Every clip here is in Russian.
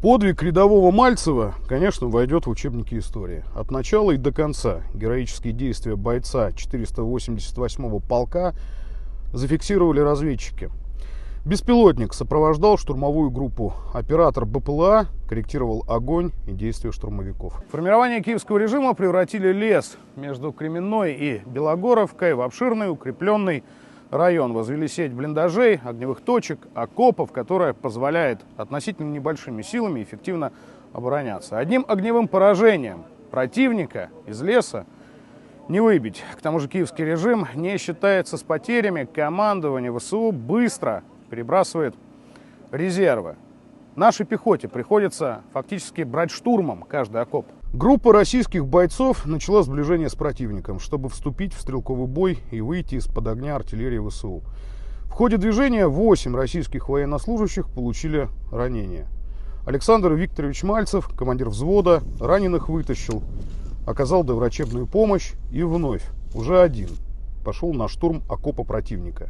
Подвиг рядового Мальцева, конечно, войдет в учебники истории. От начала и до конца героические действия бойца 488-го полка зафиксировали разведчики. Беспилотник сопровождал штурмовую группу. Оператор БПЛА корректировал огонь и действия штурмовиков. Формирование киевского режима превратили лес между Кременной и Белогоровкой в обширный укрепленный район. Возвели сеть блиндажей, огневых точек, окопов, которая позволяет относительно небольшими силами эффективно обороняться. Одним огневым поражением противника из леса не выбить. К тому же киевский режим не считается с потерями. Командование ВСУ быстро перебрасывает резервы. Нашей пехоте приходится фактически брать штурмом каждый окоп. Группа российских бойцов начала сближение с противником, чтобы вступить в стрелковый бой и выйти из-под огня артиллерии ВСУ. В ходе движения 8 российских военнослужащих получили ранения. Александр Викторович Мальцев, командир взвода, раненых вытащил, оказал доврачебную помощь и вновь, уже один, пошел на штурм окопа противника.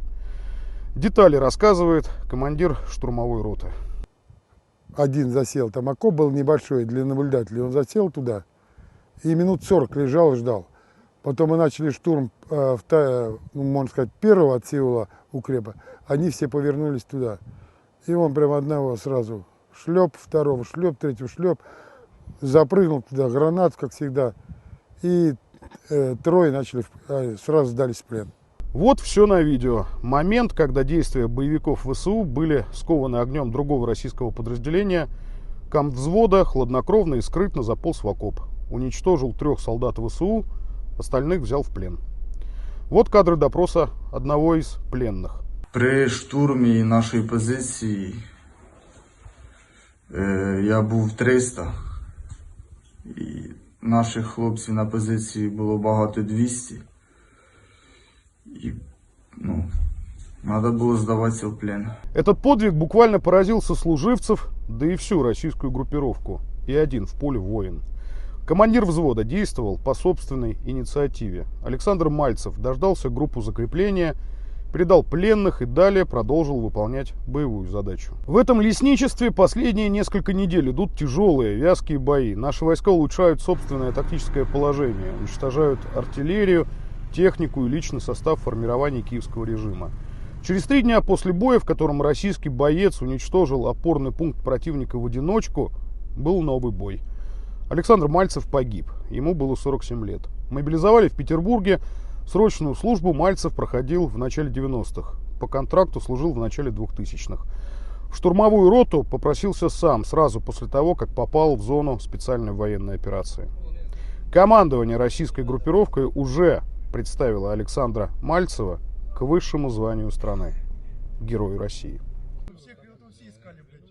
Детали рассказывает командир штурмовой роты. Один засел, там окоп был небольшой для наблюдателей, он засел туда и минут 40 лежал и ждал. Потом мы начали штурм, можно сказать, первого от Сеула укрепа, они все повернулись туда. И он прям одного сразу шлеп, второго шлеп, третьего шлеп, запрыгнул туда, гранат, как всегда, и трое начали, сразу сдались в плен. Вот все на видео. Момент, когда действия боевиков ВСУ были скованы огнем другого российского подразделения. Комвзвода хладнокровно и скрытно заполз в окоп. Уничтожил 3 солдат ВСУ, остальных взял в плен. Вот кадры допроса одного из пленных. При штурмі нашої позиції я був 300. І наших хлопців на позиції було багато 200. И, надо было сдаваться в плен. Этот подвиг буквально поразил сослуживцев, да и всю российскую группировку. И один в поле воин. Командир взвода действовал по собственной инициативе. Александр Мальцев дождался группу закрепления, передал пленных и далее продолжил выполнять боевую задачу. В этом лесничестве последние несколько недель идут тяжелые, вязкие бои. Наши войска улучшают собственное тактическое положение, уничтожают артиллерию, технику и личный состав формирования киевского режима. Через 3 дня после боя, в котором российский боец уничтожил опорный пункт противника в одиночку, был новый бой. Александр Мальцев погиб, ему было 47 лет. Мобилизовали в Петербурге, срочную службу Мальцев проходил в начале 90-х, по контракту служил в начале 2000-х. В штурмовую роту попросился сам, сразу после того, как попал в зону специальной военной операции. Командование российской группировкой уже представила Александра Мальцева к высшему званию страны — Герою России. Всех все искали, блядь.